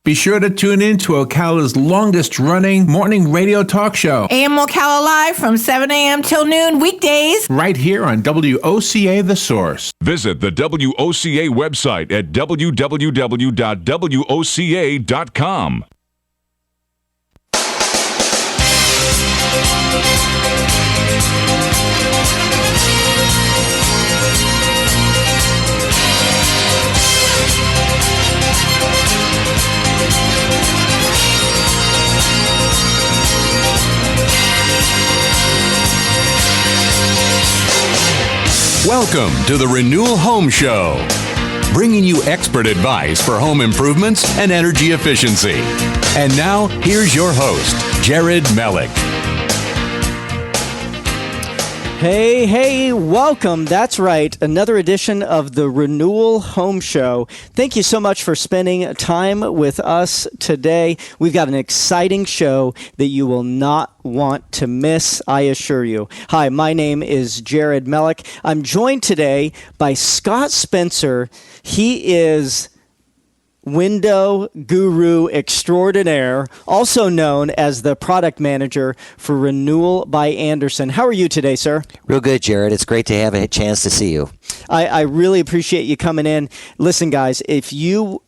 Be sure to tune in to Ocala's longest-running morning radio talk show. AM Ocala Live from 7 a.m. till noon, weekdays. Right here on WOCA The Source. Visit the WOCA website at www.woca.com. Welcome to the Renewal Home Show, bringing you expert advice for home improvements and energy efficiency. And now, here's your host, Jared Mellick. Hey, welcome. That's right. Another edition of the Renewal Home Show. Thank you so much for spending time with us today. We've got an exciting show that you will not want to miss, I assure you. Hi, my name is Jared Mellick. I'm joined today by Scott Spencer. He is window guru extraordinaire, also known as the product manager for Renewal by Andersen. How are you today, sir? Real good, Jared. It's great to have a chance to see you. I really appreciate you coming in. Listen, guys, if you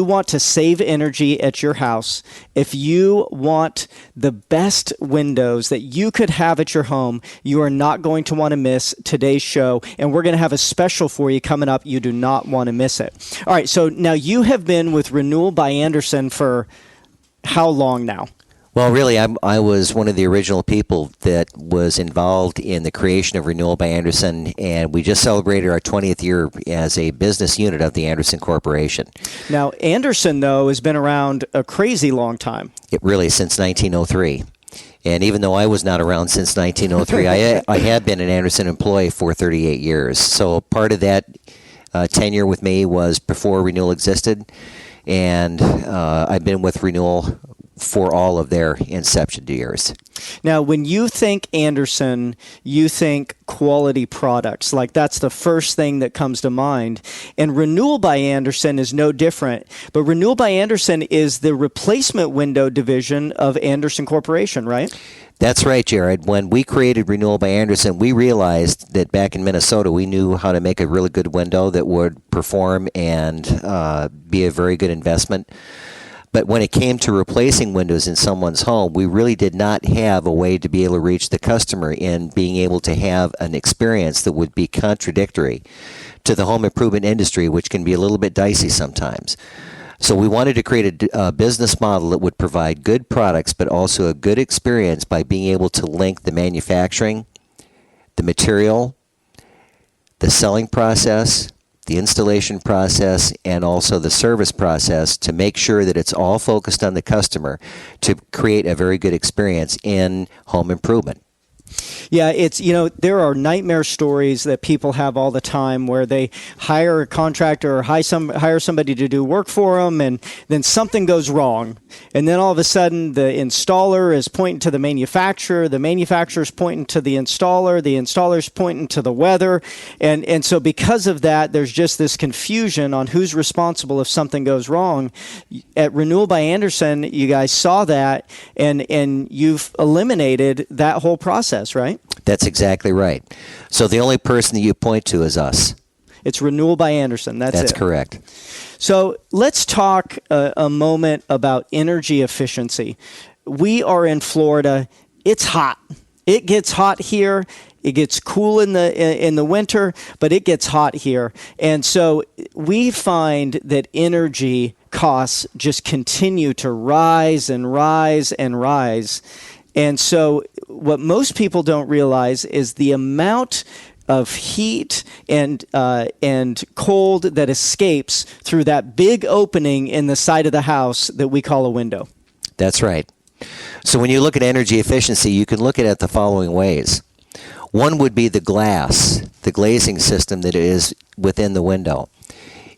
want to save energy at your house, if you want the best windows that you could have at your home, you are not going to want to miss today's show. And we're going to have a special for you coming up. You do not want to miss it. All right, so now you have been with Renewal by Andersen for how long now? Well, really, I was one of the original people that was involved in the creation of Renewal by Andersen, and we just celebrated our 20th year as a business unit of the Andersen Corporation. Now, Andersen, though, has been around a crazy long time. It really, since 1903. And even though I was not around since 1903, I have been an Andersen employee for 38 years. So part of that tenure with me was before Renewal existed, and I've been with Renewal for all of their inception years. Now, when you think Andersen, you think quality products. Like, that's the first thing that comes to mind. And Renewal by Andersen is no different. But Renewal by Andersen is the replacement window division of Andersen Corporation, right? That's right, Jared. When we created Renewal by Andersen, we realized that back in Minnesota, we knew how to make a really good window that would perform and be a very good investment. But when it came to replacing windows in someone's home, we really did not have a way to be able to reach the customer in being able to have an experience that would be contradictory to the home improvement industry, which can be a little bit dicey sometimes. So we wanted to create a business model that would provide good products, but also a good experience by being able to link the manufacturing, the material, the selling process, the installation process, and also the service process to make sure that it's all focused on the customer to create a very good experience in home improvement. Yeah, it's, there are nightmare stories that people have all the time where they hire a contractor or hire somebody to do work for them, and then something goes wrong. And then all of a sudden, the installer is pointing to the manufacturer's pointing to the installer's pointing to the weather. And so because of that, there's just this confusion on who's responsible if something goes wrong. At Renewal by Andersen, you guys saw that, and you've eliminated that whole process. Right? That's exactly right. So the only person that you point to is us. It's Renewal by Andersen. That's correct. So let's talk a moment about energy efficiency. We are in Florida. It's hot. It gets hot here. It gets cool in the winter, but it gets hot here. And so we find that energy costs just continue to rise and rise and rise. And so what most people don't realize is the amount of heat and cold that escapes through that big opening in the side of the house that we call a window. That's right. So when you look at energy efficiency, you can look at it the following ways. One would be the glass, the glazing system that is within the window.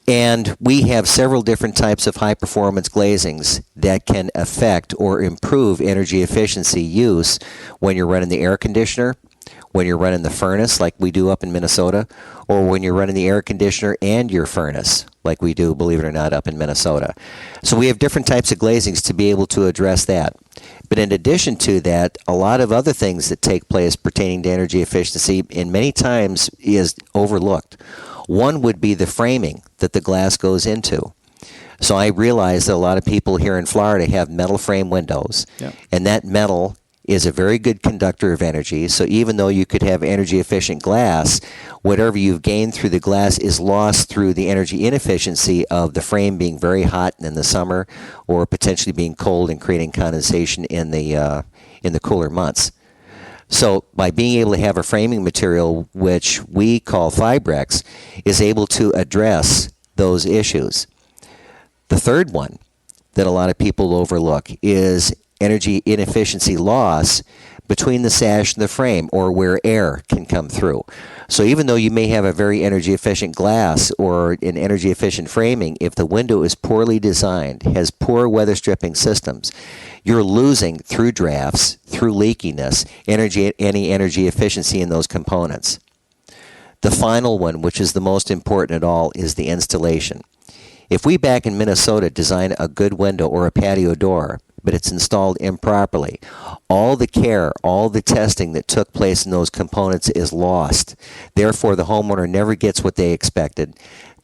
And we have several different types of high-performance glazings that can affect or improve energy efficiency use when you're running the air conditioner, when you're running the furnace like we do up in Minnesota, or when you're running the air conditioner and your furnace like we do, believe it or not, up in Minnesota. So we have different types of glazings to be able to address that. But in addition to that, a lot of other things that take place pertaining to energy efficiency, and many times is overlooked. One would be the framing that the glass goes into. So I realize that a lot of people here in Florida have metal frame windows, and that metal is a very good conductor of energy. So even though you could have energy efficient glass, whatever you've gained through the glass is lost through the energy inefficiency of the frame being very hot in the summer, or potentially being cold and creating condensation in the cooler months. So by being able to have a framing material, which we call Fibrex, is able to address those issues. The third one that a lot of people overlook is energy inefficiency loss between the sash and the frame, or where air can come through. So even though you may have a very energy efficient glass or an energy efficient framing, if the window is poorly designed, has poor weather stripping systems, you're losing through drafts, through leakiness, any energy efficiency in those components. The final one, which is the most important at all, is the installation. If we back in Minnesota design a good window or a patio door, but it's installed improperly, all the care, all the testing that took place in those components is lost. Therefore, the homeowner never gets what they expected.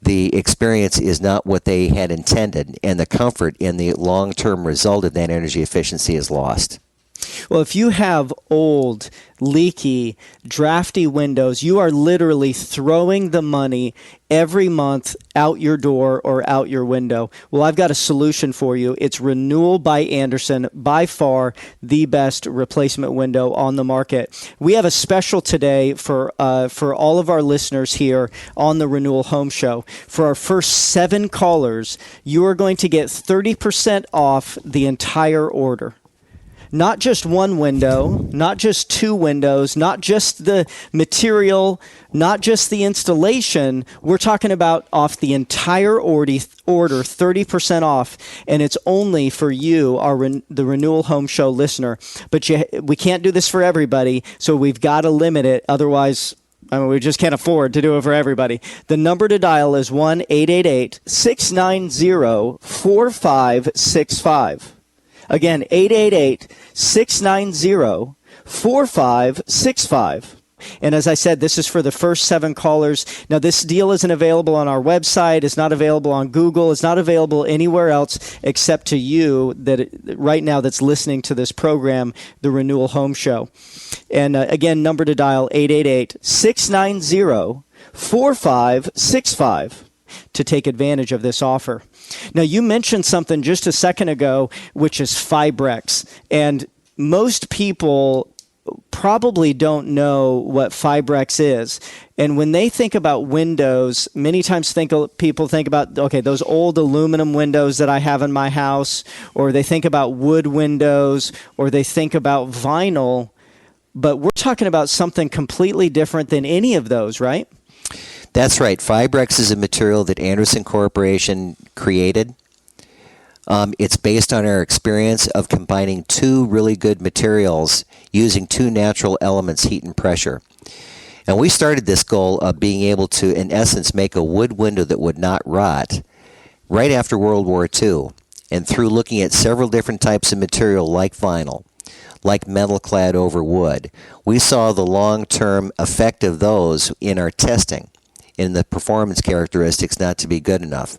The experience is not what they had intended, and the comfort in the long-term result of that energy efficiency is lost. Well, if you have old, leaky, drafty windows, you are literally throwing the money every month out your door or out your window. Well, I've got a solution for you. It's Renewal by Andersen, by far the best replacement window on the market. We have a special today for all of our listeners here on the Renewal Home Show. For our first 7 callers, you are going to get 30% off the entire order. Not just one window, not just 2 windows, not just the material, not just the installation. We're talking about off the entire order, 30% off, and it's only for you, the Renewal Home Show listener. But we can't do this for everybody, so we've got to limit it. Otherwise, we just can't afford to do it for everybody. The number to dial is 1-888-690-4565. Again, 888-690-4565. And as I said, this is for the first 7 callers. Now, this deal isn't available on our website. It's not available on Google. It's not available anywhere else except to you right now that's listening to this program, the Renewal Home Show. And again, number to dial, 888-690-4565. to take advantage of this offer. Now, you mentioned something just a second ago, which is Fibrex. And most people probably don't know what Fibrex is. And when they think about windows, many times people think about, okay, those old aluminum windows that I have in my house, or they think about wood windows, or they think about vinyl. But we're talking about something completely different than any of those, right? That's right. Fibrex is a material that Andersen Corporation created. It's based on our experience of combining 2 really good materials using 2 natural elements, heat and pressure. And we started this goal of being able to, in essence, make a wood window that would not rot right after World War II. And through looking at several different types of material like vinyl, like metal clad over wood, we saw the long-term effect of those in our testing, in the performance characteristics not to be good enough.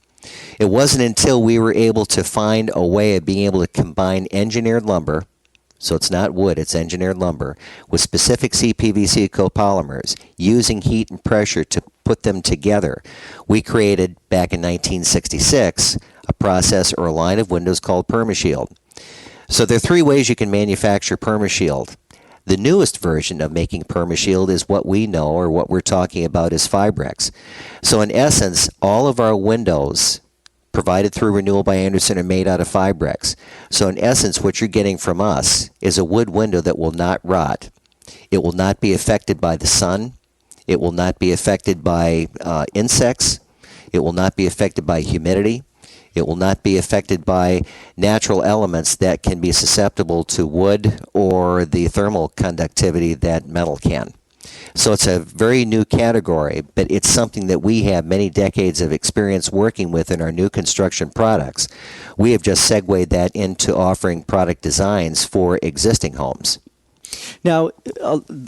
It wasn't until we were able to find a way of being able to combine engineered lumber, so it's not wood, it's engineered lumber, with specific CPVC copolymers, using heat and pressure to put them together. We created, back in 1966, a process or a line of windows called PermaShield. So there are 3 ways you can manufacture PermaShield. The newest version of making PermaShield is what we know, or what we're talking about, is Fibrex. So in essence, all of our windows provided through Renewal by Andersen are made out of Fibrex. So in essence, what you're getting from us is a wood window that will not rot. It will not be affected by the sun. It will not be affected by insects. It will not be affected by humidity. It will not be affected by natural elements that can be susceptible to wood or the thermal conductivity that metal can. So it's a very new category, but it's something that we have many decades of experience working with in our new construction products. We have just segued that into offering product designs for existing homes. Now,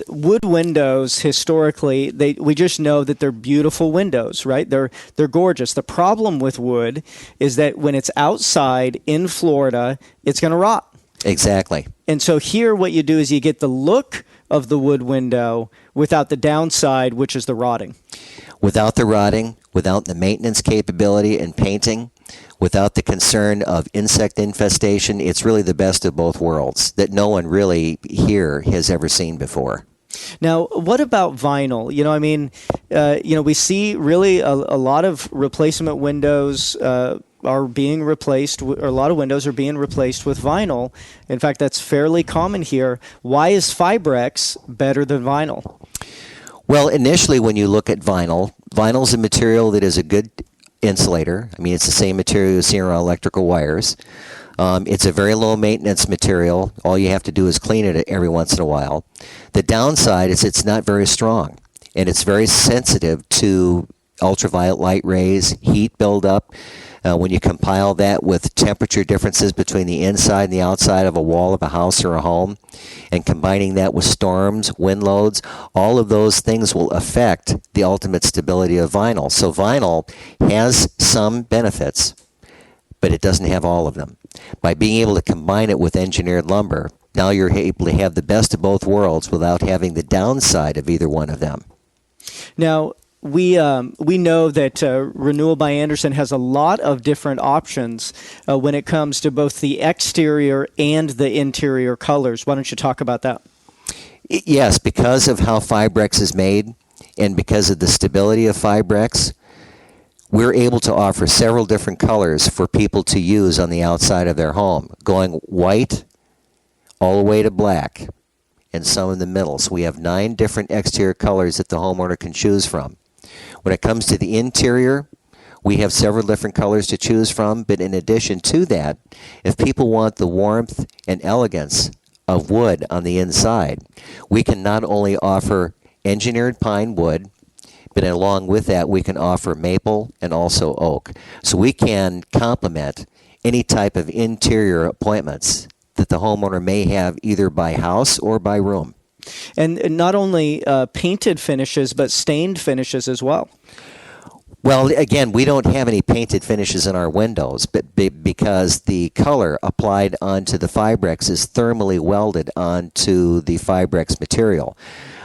wood windows historically, we just know that they're beautiful windows, right? They're gorgeous. The problem with wood is that when it's outside in Florida, it's going to rot. Exactly. And so here what you do is you get the look of the wood window without the downside, which is the rotting. Without the rotting, without the maintenance capability and painting, without the concern of insect infestation, it's really the best of both worlds that no one really here has ever seen before. Now, what about vinyl? We see really a lot of replacement windows are being replaced, or a lot of windows are being replaced with vinyl. In fact, that's fairly common here. Why is Fibrex better than vinyl? Well, initially when you look at vinyl is a material that is a good insulator. I mean, it's the same material you see around electrical wires. It's a very low maintenance material. All you have to do is clean it every once in a while. The downside is it's not very strong, and it's very sensitive to ultraviolet light rays, heat buildup. When you compile that with temperature differences between the inside and the outside of a wall of a house or a home, and combining that with storms, wind loads, all of those things will affect the ultimate stability of vinyl. So vinyl has some benefits, but it doesn't have all of them. By being able to combine it with engineered lumber, now you're able to have the best of both worlds without having the downside of either one of them. Now, we know that Renewal by Andersen has a lot of different options when it comes to both the exterior and the interior colors. Why don't you talk about that? Yes, because of how Fibrex is made and because of the stability of Fibrex, we're able to offer several different colors for people to use on the outside of their home, going white all the way to black and some in the middle. So we have 9 different exterior colors that the homeowner can choose from. When it comes to the interior, we have several different colors to choose from, but in addition to that, if people want the warmth and elegance of wood on the inside, we can not only offer engineered pine wood, but along with that, we can offer maple and also oak. So we can complement any type of interior appointments that the homeowner may have either by house or by room. And not only painted finishes, but stained finishes as well. Well, again, we don't have any painted finishes in our windows, but because the color applied onto the Fibrex is thermally welded onto the Fibrex material.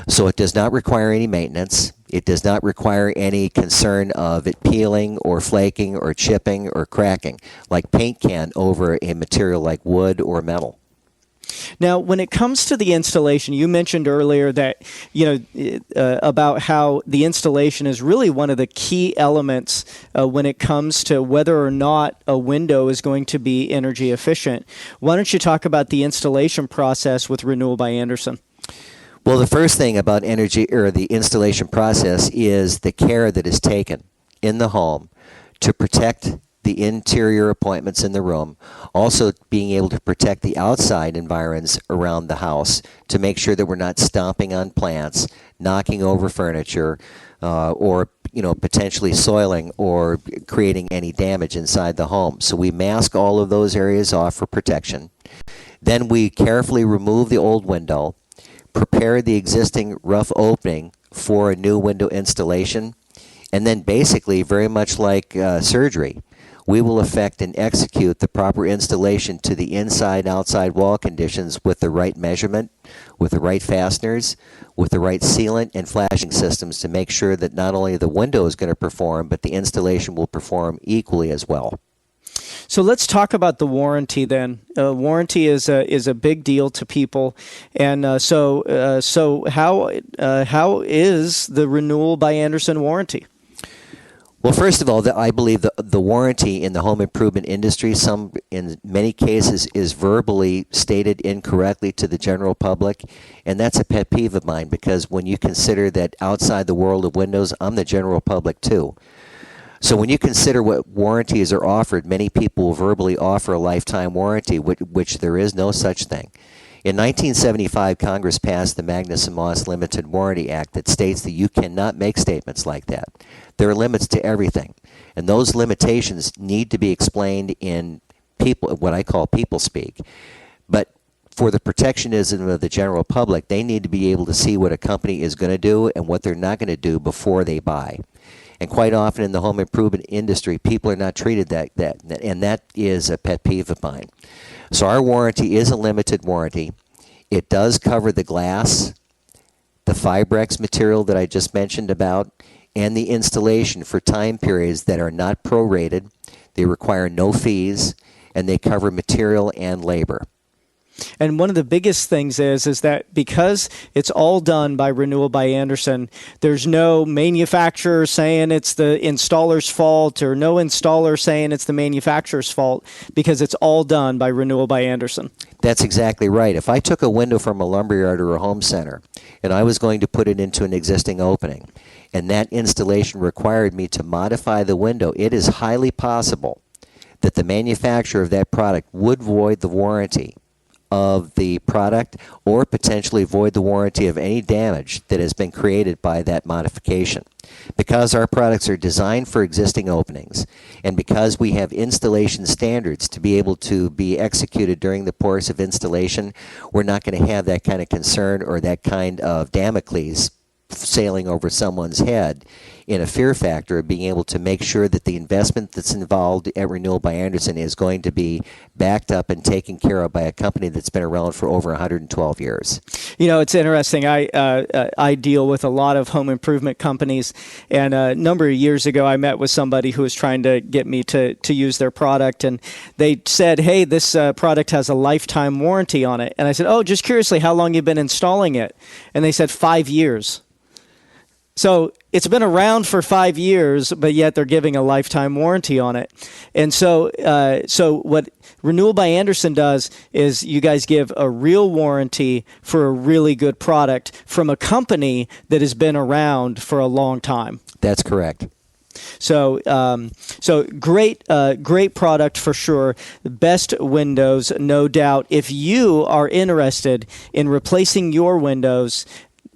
So it does not require any maintenance. It does not require any concern of it peeling or flaking or chipping or cracking like paint can over a material like wood or metal. Now, when it comes to the installation, you mentioned earlier that, about how the installation is really one of the key elements when it comes to whether or not a window is going to be energy efficient. Why don't you talk about the installation process with Renewal by Andersen? Well, the first thing about the installation process is the care that is taken in the home to protect the interior appointments in the room, also being able to protect the outside environs around the house to make sure that we're not stomping on plants, knocking over furniture, or potentially soiling or creating any damage inside the home. So we mask all of those areas off for protection. Then we carefully remove the old window, prepare the existing rough opening for a new window installation, and then basically, very much like surgery, we will effect and execute the proper installation to the inside-outside wall conditions with the right measurement, with the right fasteners, with the right sealant and flashing systems to make sure that not only the window is going to perform, but the installation will perform equally as well. So let's talk about the warranty then. Warranty is a big deal to people, and so how is the Renewal by Andersen warranty? Well, first of all, I believe the warranty in the home improvement industry, in many cases, is verbally stated incorrectly to the general public, and that's a pet peeve of mine because when you consider that outside the world of windows, I'm the general public too. So when you consider what warranties are offered, many people will verbally offer a lifetime warranty, which there is no such thing. In 1975, Congress passed the Magnuson-Moss Limited Warranty Act that states that you cannot make statements like that. There are limits to everything, and those limitations need to be explained in what I call people speak. But for the protectionism of the general public, they need to be able to see what a company is going to do and what they're not going to do before they buy. And quite often in the home improvement industry, people are not treated and that is a pet peeve of mine. So our warranty is a limited warranty. It does cover the glass, the Fibrex material that I just mentioned about, and the installation for time periods that are not prorated. They require no fees, and they cover material and labor. And one of the biggest things is that because it's all done by Renewal by Andersen, there's no manufacturer saying it's the installer's fault or no installer saying it's the manufacturer's fault, because it's all done by Renewal by Andersen. That's exactly right. If I took a window from a lumberyard or a home center and I was going to put it into an existing opening, and that installation required me to modify the window, it is highly possible that the manufacturer of that product would void the warranty of the product or potentially void the warranty of any damage that has been created by that modification. Because our products are designed for existing openings, and because we have installation standards to be able to be executed during the course of installation, we're not going to have that kind of concern or that kind of Damocles sailing over someone's head in a fear factor of being able to make sure that the investment that's involved at Renewal by Andersen is going to be backed up and taken care of by a company that's been around for over 112 years. You know, it's interesting. I deal with a lot of home improvement companies, and a number of years ago I met with somebody who was trying to get me to use their product, and they said, hey, this product has a lifetime warranty on it. And I said, oh, just curiously, how long you've been installing it? And they said 5 years. So it's been around for 5 years, but yet they're giving a lifetime warranty on it. And so what Renewal by Andersen does is you guys give a real warranty for a really good product from a company that has been around for a long time. That's correct. So great product for sure. Best windows, no doubt. If you are interested in replacing your windows,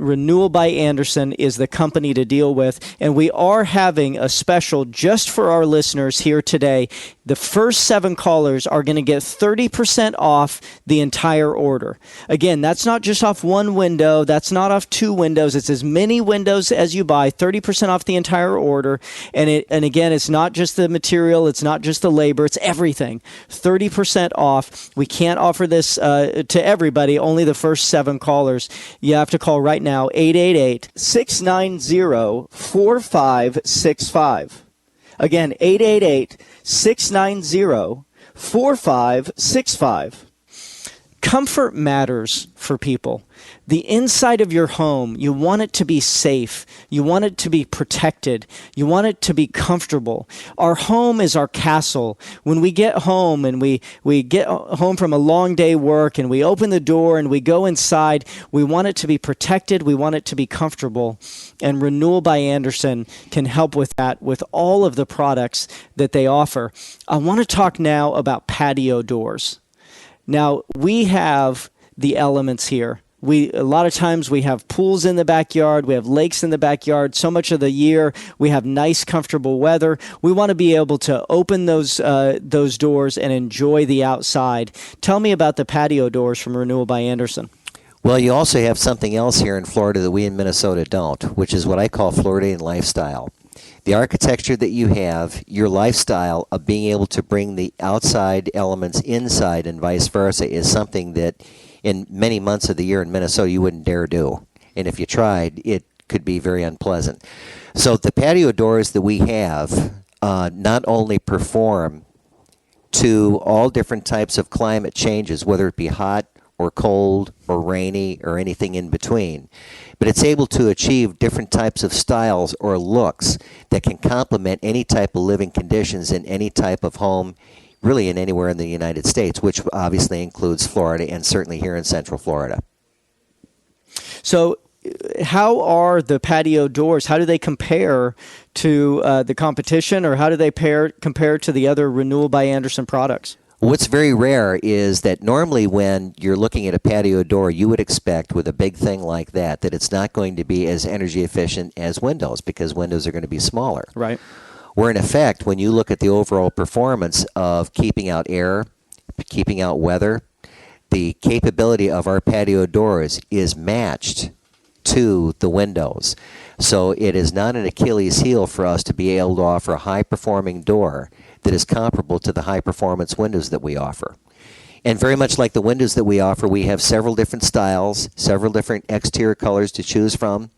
Renewal by Andersen is the company to deal with, and we are having a special just for our listeners here today. The first 7 callers are going to get 30% off the entire order. Again, that's not just off one window. That's not off 2 windows. It's as many windows as you buy, 30% off the entire order. And again, it's not just the material. It's not just the labor. It's everything. 30% off. We can't offer this to everybody, only the first 7 callers. You have to call right now, 888-690-4565. Again, 888-690-4565. Comfort matters for people. The inside of your home, you want it to be safe. You want it to be protected. You want it to be comfortable. Our home is our castle. When we get home and we get home from a long day work and we open the door and we go inside, we want it to be protected. We want it to be comfortable. And Renewal by Andersen can help with that with all of the products that they offer. I want to talk now about patio doors. Now, we have the elements here. A lot of times we have pools in the backyard, we have lakes in the backyard. So much of the year we have nice, comfortable weather. We want to be able to open those doors and enjoy the outside. Tell me about the patio doors from Renewal by Andersen. Well, you also have something else here in Florida that we in Minnesota don't, which is what I call Floridian lifestyle. The architecture that you have, your lifestyle of being able to bring the outside elements inside and vice versa is something that in many months of the year in Minnesota you wouldn't dare do. And if you tried, it could be very unpleasant. So the patio doors that we have not only perform to all different types of climate changes, whether it be hot or cold or rainy or anything in between, but it's able to achieve different types of styles or looks that can complement any type of living conditions in any type of home, really in anywhere in the United States, which obviously includes Florida and certainly here in Central Florida. So how are the patio doors? How do they compare to the competition, or how do they compare to the other Renewal by Andersen products? What's very rare is that normally when you're looking at a patio door, you would expect with a big thing like that it's not going to be as energy efficient as windows because windows are going to be smaller. Right. Where in effect, when you look at the overall performance of keeping out air, keeping out weather, the capability of our patio doors is matched to the windows. So it is not an Achilles heel for us to be able to offer a high-performing door that is comparable to the high-performance windows that we offer. And very much like the windows that we offer, we have several different styles, several different exterior colors to choose from,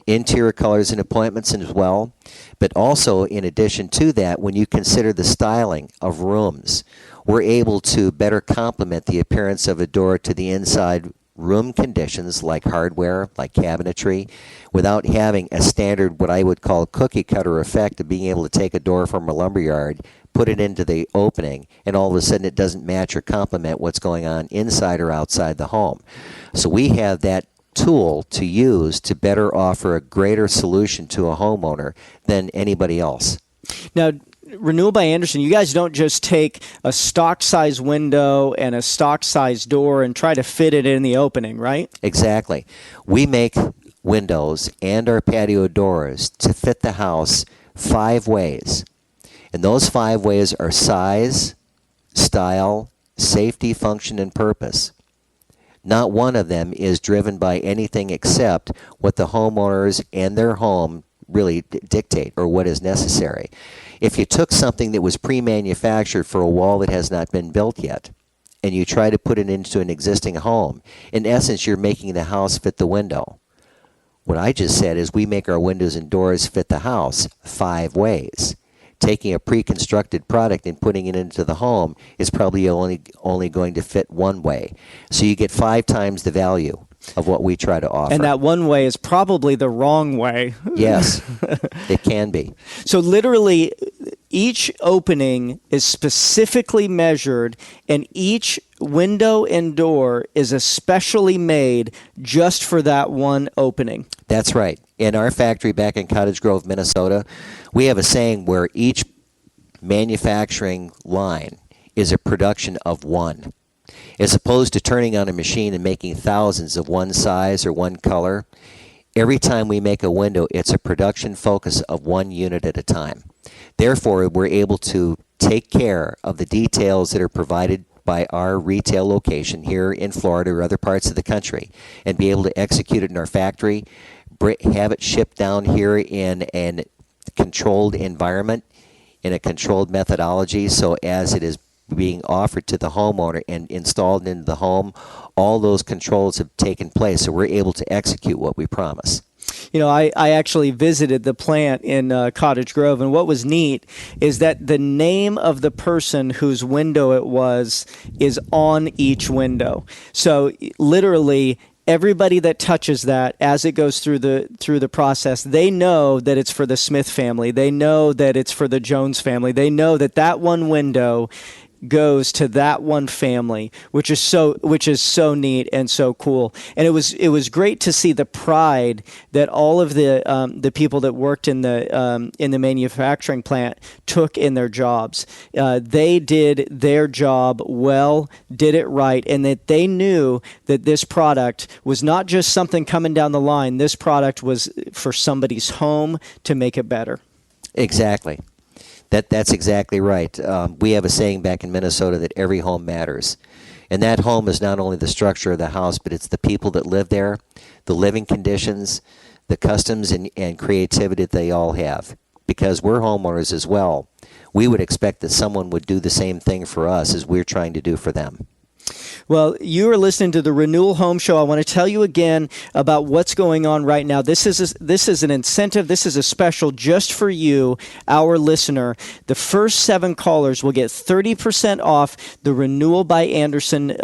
interior colors and appointments as well. But also, in addition to that, when you consider the styling of rooms, we're able to better complement the appearance of a door to the inside room conditions like hardware, like cabinetry, without having a standard, what I would call cookie cutter effect of being able to take a door from a lumberyard, put it into the opening, and all of a sudden it doesn't match or complement what's going on inside or outside the home. So we have that tool to use to better offer a greater solution to a homeowner than anybody else. Now, Renewal by Andersen, you guys don't just take a stock size window and a stock size door and try to fit it in the opening, right? Exactly. We make windows and our patio doors to fit the house 5 ways. And those 5 ways are size, style, safety, function, and purpose. Not one of them is driven by anything except what the homeowners and their home really dictate or what is necessary. If you took something that was pre-manufactured for a wall that has not been built yet, and you try to put it into an existing home, in essence, you're making the house fit the window. What I just said is we make our windows and doors fit the house 5 ways. Taking a pre-constructed product and putting it into the home is probably only going to fit 1 way. So you get 5 times the value of what we try to offer. And that 1 way is probably the wrong way. Yes, it can be. So literally, each opening is specifically measured, and each window and door is especially made just for that one opening. That's right. In our factory back in Cottage Grove, Minnesota, we have a saying where each manufacturing line is a production of one. As opposed to turning on a machine and making thousands of one size or one color, every time we make a window, it's a production focus of 1 unit at a time. Therefore, we're able to take care of the details that are provided by our retail location here in Florida or other parts of the country and be able to execute it in our factory, have it shipped down here in a controlled environment, in a controlled methodology, so as it is being offered to the homeowner and installed into the home, all those controls have taken place, so we're able to execute what we promise. You know, I actually visited the plant in Cottage Grove, and what was neat is that the name of the person whose window it was is on each window. So literally, everybody that touches that as it goes through the process, they know that it's for the Smith family. They know that it's for the Jones family. They know that that one window goes to that one family, which is so neat and so cool. And it was great to see the pride that all of the people that worked in the manufacturing plant took in their jobs. They did their job well, did it right, and that they knew that this product was not just something coming down the line. This product was for somebody's home to make it better. Exactly. That's exactly right. We have a saying back in Minnesota that every home matters. And that home is not only the structure of the house, but it's the people that live there, the living conditions, the customs and creativity that they all have. Because we're homeowners as well, we would expect that someone would do the same thing for us as we're trying to do for them. Well, you are listening to the Renewal Home Show. I want to tell you again about what's going on right now. This is an incentive. This is a special just for you, our listener. The first 7 callers will get 30% off the Renewal by Andersen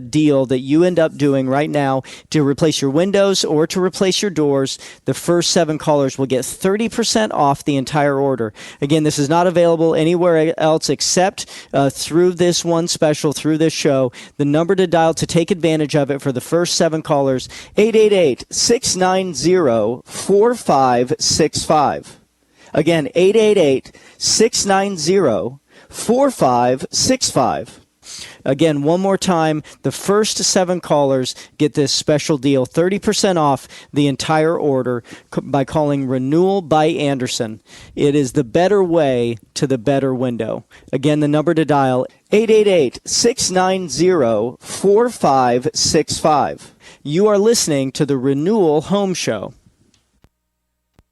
deal that you end up doing right now to replace your windows or to replace your doors. The first 7 callers will get 30% off the entire order. Again, this is not available anywhere else except through this one special, through this show. The number to dial to take advantage of it for the first 7 callers, 888-690-4565. Again, 888-690-4565. Again, one more time, the first 7 callers get this special deal, 30% off the entire order by calling Renewal by Andersen. It is the better way to the better window. Again, the number to dial, 888-690-4565. You are listening to the Renewal Home Show.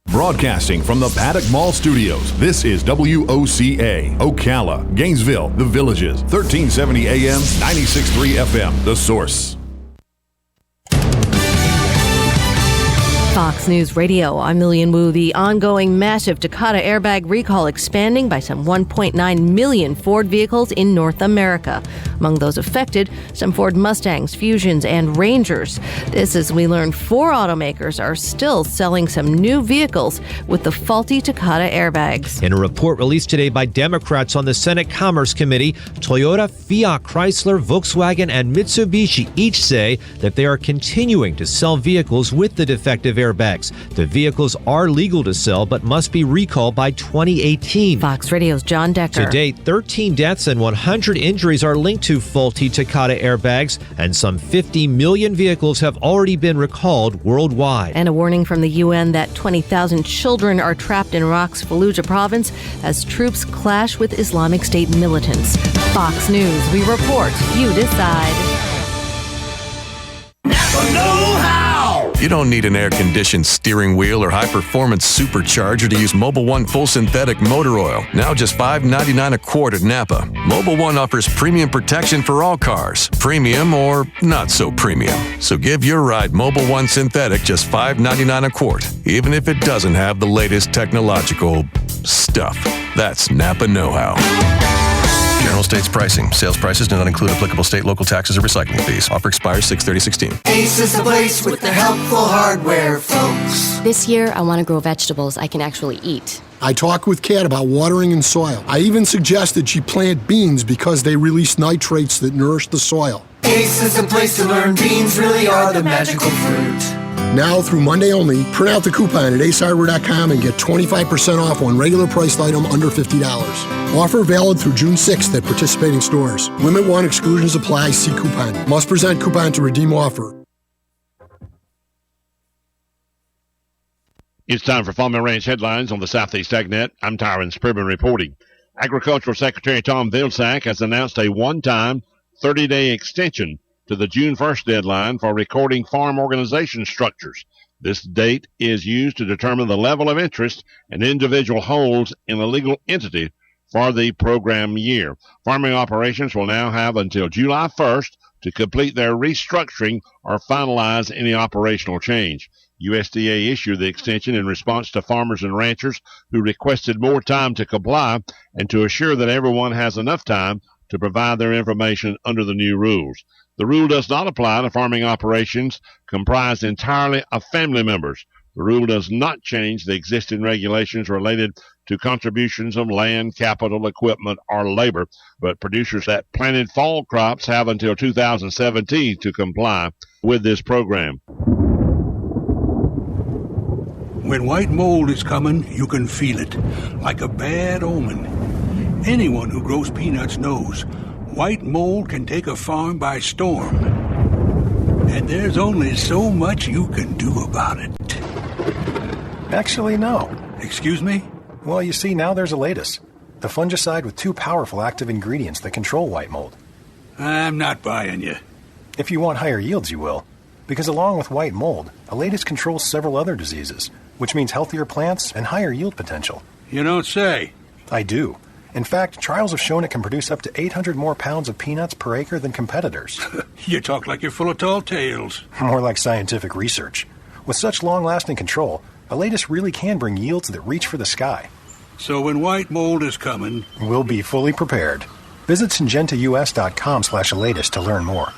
Broadcasting from the Paddock Mall Studios, this is WOCA, Ocala, Gainesville, The Villages, 1370 AM, 96.3 FM, The Source. Fox News Radio, I'm Lillian Wu. The ongoing massive Takata airbag recall expanding by some 1.9 million Ford vehicles in North America. Among those affected, some Ford Mustangs, Fusions, and Rangers. This as we learn 4 automakers are still selling some new vehicles with the faulty Takata airbags. In a report released today by Democrats on the Senate Commerce Committee, Toyota, Fiat, Chrysler, Volkswagen, and Mitsubishi each say that they are continuing to sell vehicles with the defective airbags. The vehicles are legal to sell but must be recalled by 2018. Fox Radio's John Decker. To date, 13 deaths and 100 injuries are linked to faulty Takata airbags, and some 50 million vehicles have already been recalled worldwide. And a warning from the UN that 20,000 children are trapped in Iraq's Fallujah province as troops clash with Islamic State militants. Fox News, we report, you decide. You don't need an air-conditioned steering wheel or high-performance supercharger to use Mobil 1 full synthetic motor oil. Now just $5.99 a quart at Napa. Mobil 1 offers premium protection for all cars, premium or not so premium. So give your ride Mobil 1 synthetic just $5.99 a quart, even if it doesn't have the latest technological stuff. That's Napa know-how. General States pricing. Sales prices do not include applicable state, local taxes, or recycling fees. Offer expires 6/30/16. Ace is the place with the helpful hardware, folks. This year, I want to grow vegetables I can actually eat. I talked with Kat about watering and soil. I even suggested she plant beans because they release nitrates that nourish the soil. Ace is the place to learn beans really are the magical fruit. Now through Monday only, print out the coupon at acehardware.com and get 25% off on regular priced item under $50. Offer valid through June 6th at participating stores. Limit 1 exclusions apply. See coupon. Must present coupon to redeem offer. It's time for Farm and Ranch headlines on the Southeast AgNet. I'm Tyron Sperman reporting. Agricultural Secretary Tom Vilsack has announced a one-time 30-day extension to the June 1st deadline for recording farm organization structures. This date is used to determine the level of interest an individual holds in a legal entity for the program year. Farming operations will now have until July 1st to complete their restructuring or finalize any operational change. USDA issued the extension in response to farmers and ranchers who requested more time to comply and to assure that everyone has enough time to provide their information under the new rules. The rule does not apply to farming operations comprised entirely of family members. The rule does not change the existing regulations related to contributions of land, capital, equipment, or labor, but producers that planted fall crops have until 2017 to comply with this program. When white mold is coming, you can feel it, like a bad omen. Anyone who grows peanuts knows white mold can take a farm by storm. And there's only so much you can do about it. Actually, no. Excuse me? Well, you see, now there's Elatus, the fungicide with 2 powerful active ingredients that control white mold. I'm not buying you. If you want higher yields, you will. Because along with white mold, Elatus controls several other diseases, which means healthier plants and higher yield potential. You don't say. I do. In fact, trials have shown it can produce up to 800 more pounds of peanuts per acre than competitors. You talk like you're full of tall tales. More like scientific research. With such long-lasting control, Elatus really can bring yields that reach for the sky. So when white mold is coming, we'll be fully prepared. Visit syngentaus.com/Elatus to learn more.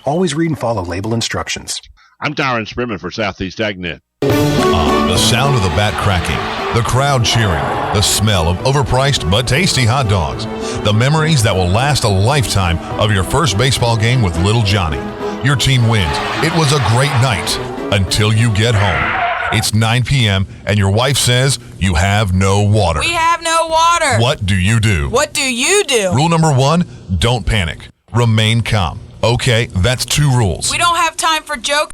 Always read and follow label instructions. I'm Tyron Sperman for Southeast AgNet. The sound of the bat cracking, the crowd cheering, the smell of overpriced but tasty hot dogs, the memories that will last a lifetime of your first baseball game with little Johnny. Your team wins. It was a great night until you get home. It's 9 p.m. and your wife says you have no water. We have no water. What do you do? What do you do? Rule number 1, Don't panic. Remain calm. Okay, that's 2 rules. We don't have time for jokes.